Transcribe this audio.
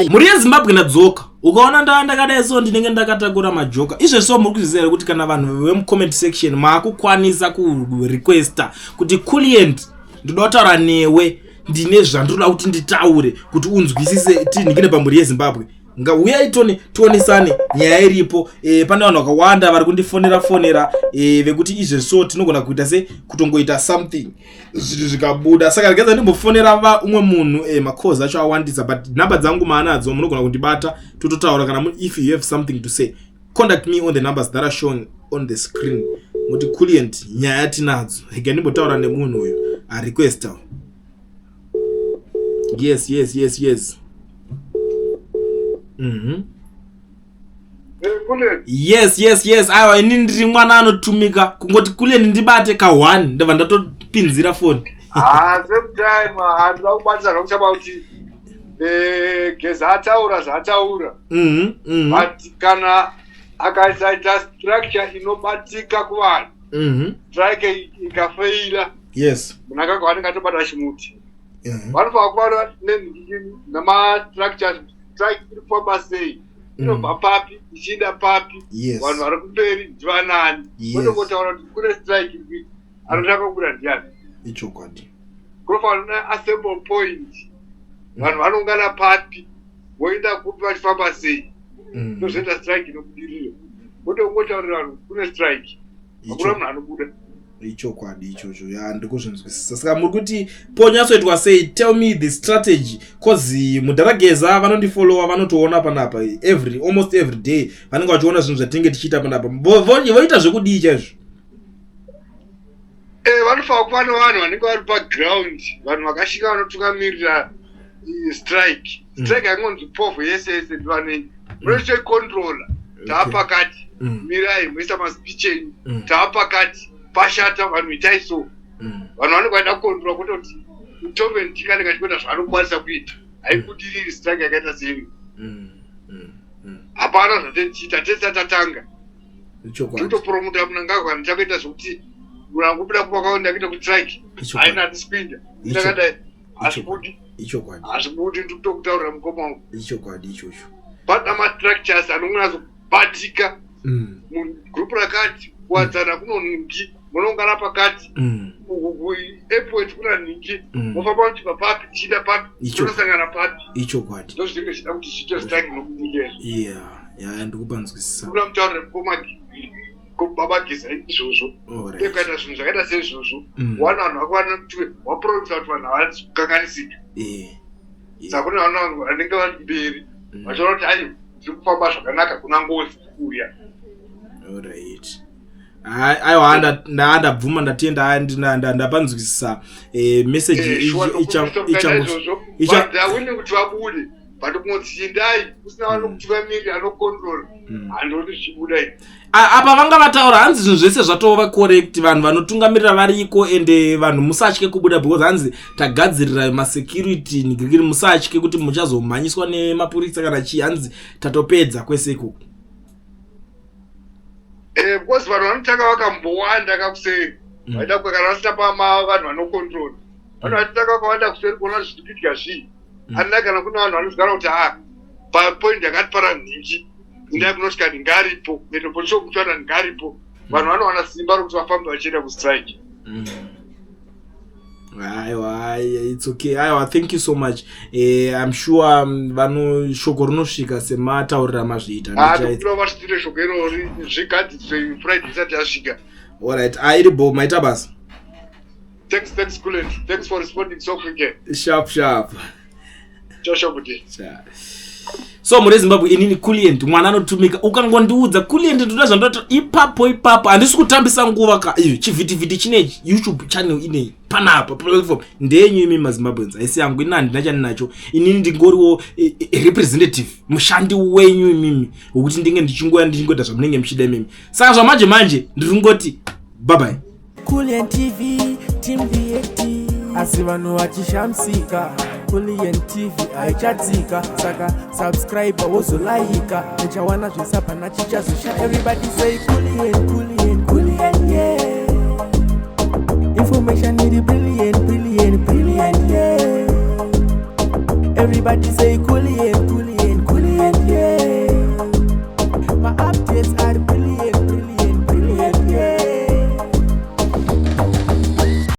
muri yeZimbabwe nadzoka ukaona ndakadai so ndinenge ndakatakura majoka izvezvo muri kuzviziva kuti kana vanhu vemucomment section maakukwanisa kurequesta kuti Kuliend ndinoda kutaura newe ndine zvandinoda kuti nditaure kuti unzwisise tinhingine pamhuri yeZimbabwe ngauya tionesane nyaya iripo. Pane vanhu vakawanda vari kundifonera vekuti izvezvo tinogona kuita se kutongoita something zvinhu zvikabuda saka ndikaza ndimbofonera umwe munhu makozi acho awandisa but namba dzangu maanadzo munogona kundibata tototaura kana if you have something to say contact me on the numbers that are shown on the screen. Muti Kuliend nyaya tinadzo rega ndimbotaura nemunhu uyu a requesta. Yes. Yes. Aiwa ini ndiri mwana anotumika kungoti Kuliend ndibate ka1 ndabva ndatopinzira phone. Same time handida kubatisa nokuchaba kuti Geza ataura. But kana akasaita structure inobatika kuvanhu. Strike ikafeila. Yes. Munaka kwaanenge tobata chimuti. Vanofana kuva nama-structures strike irifamba sei inobva papi ichienda papi vanhu vari kumberi ndivanani votongotaura kuti kune strike iri anotanga kubuda ndiani ichokwadi kunofanira assemble point vanhu vanoungana papi voenda kupi vachifamba sei tozoita strike inobudirira votongotaurira vanhu kune strike hakuna munhu anobuda ichokwadi ichocho ndikuzvinzwisisa saka muri kuti ponyatsoitwa sei tell me the strategy cause mudarageza vanondifollowa vanotoona panapa almost every day vanenge vachiona zvinhu zvatinenge tichiita panapa voita zvekudii chaizvo. Vanofana kuva nevanhu vanenge vari paground vanhu vakasvika vanotungamirira strike yangonzi povo yese ndivanenge munotoicontrola taapakati mirai moisa maspeech enyu taapakati pashata vanhu itai so vanhu vanenge vaida kukontrola kutoti mutombe ndikanenge achikuita zvaanokwanisa kuita haikudiriri strike yakaita sei hapana zvatetichiita tese tatanga titopromota munangagwa kana takuita zvokuti munangobuda kumakaonda kuita kustrike haina hatisipinda takadai hazvibudi ndikutokutaurira mukoma wangu ichokwadi ichocho pana mastructures anonyazobatika mugrupu rakati kuwadzana kunonhingi munoungana pakati airport kuna nhingi mofamba muchibva papi tichienda papi tonosangana papi ichokwadi ndozvinenge zvida kuti zviite strike nokudikezvo ndikupanzwisisa kuna mutaurire mukoma baba Geza izvozvo tekaita zvinhu zvakaita seizvozvo wana vanhu vakwana kuti wapromisa kuti vanhu havasi kukanganisika saka kune vanhu vanenge vari mberi vachiona kuti ai zviri kufamba zvakanaka kuna ngozi kuuya. Alright. Aiwa ndabvuma ndatenda ndapanzwisisa message ichawini kuti vabude but kungotsindai kusina vanokutungamiri anocontrol handoti zvichibudai apa vanga vataura hanzi zvinhu zvese zvatova correct vanhu vanotungamirira variko ende vanhu musatye kubuda because hanzi tagadzirira masecurity nigirigiri musatye kuti muchazomhanyiswa nemapurisa kana chii hanzi tatopedza kwese ikoko. Because vanhu vanotanga vakambowanda kakuseri vaida kana vasita pama vanhu vanocontrol vanhu vatitanga vakawanda kuseri kuona zvikuitika zvii handina kana kuna vanhu vanozigara kuti papoint yakati para nhingi ndai kunosvika nhingi aripo metropolitana nhingi aripo vanhu vanowana simba rokuti vafambe vachienda kustrike. Aiwa it's okay. Aiwa thank you so much. I'm sure shoko rinosvika semataurira mazviita ndikuti vachitire shoko irori zvigadziswe Friday isati yasvika. Alright, iribo maita basa. Thanks Kuliend. Thanks for responding so quick. Sharp. Ciao kuti. So muri Zimbabwe inini Kuliend mwana anotumika ukangondiudza Kuliend ndoda zvandota ipapo handisi kutambisa nguva ka chivhitivhiti chinechi YouTube channel inei panapa platform ndenyu imi maZimbabweans aisi yangu ina handina chani nacho inini ndingoriwo representative mushandi wenyu imimi wokuti ndinge ndichingoita zvamunenge muchida imimi saka zvamanje ndiri ngoti bye bye. Kuliend TV team VAT asi vanhu vachishamsika Kuliend TV haichatsika saka subscribe wozolaika nechawana zvese pana chichazosha. Everybody say Kuliend yeah. Information is brilliant yeah. Everybody say Kuliend updates ari